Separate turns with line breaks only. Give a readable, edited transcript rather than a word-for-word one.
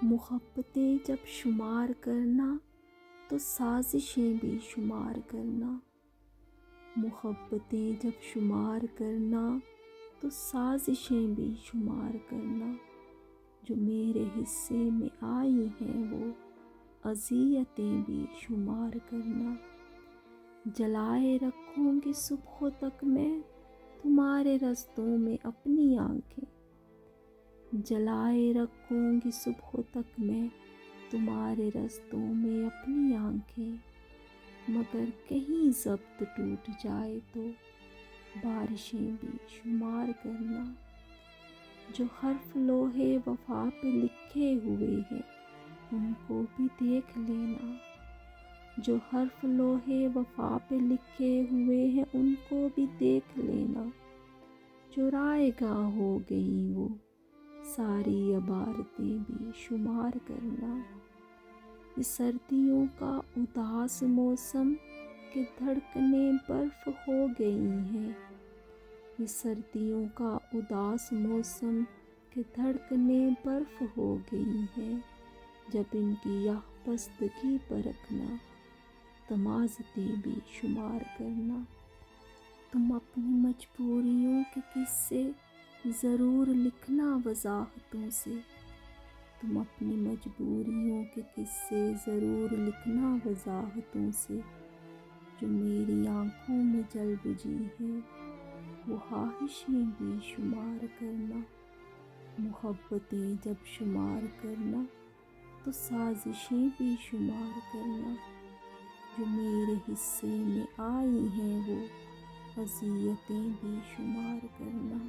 محبتیں جب شمار کرنا تو سازشیں بھی شمار کرنا، محبتیں جب شمار کرنا تو سازشیں بھی شمار کرنا، جو میرے حصے میں آئی ہیں وہ اذیتیں بھی شمار کرنا۔ جلائے رکھوں گی صبح تک میں تمہارے رستوں میں اپنی آنکھیں، جلائے رکھوں گی صبح تک میں تمہارے رستوں میں اپنی آنکھیں، مگر کہیں ضبط ٹوٹ جائے تو بارشیں بھی شمار کرنا۔ جو حرف لوحے وفا پہ لکھے ہوئے ہیں ان کو بھی دیکھ لینا، جو حرف لوحے وفا پہ لکھے ہوئے ہیں ان کو بھی دیکھ لینا، جو رائے گاں ہو گئی وہ ساری عبارتیں بھی شمار کرنا۔ یہ سردیوں کا اداس موسم کہ دھڑکنیں برف ہو گئی ہیں، یہ سردیوں کا اداس موسم کہ دھڑکنیں برف ہو گئی ہیں، جب ان کی یہ بستگی پرکھنا تمازتیں بھی شمار کرنا۔ تم اپنی مجبوریوں کے قصے ضرور لکھنا وضاحتوں سے، تم اپنی مجبوریوں کے قصے ضرور لکھنا وضاحتوں سے، جو میری آنکھوں میں جل بجھی ہیں وہ خواہشیں بھی شمار کرنا۔ محبتیں جب شمار کرنا تو سازشیں بھی شمار کرنا، جو میرے حصے میں آئی ہیں وہ اذیتیں بھی شمار کرنا۔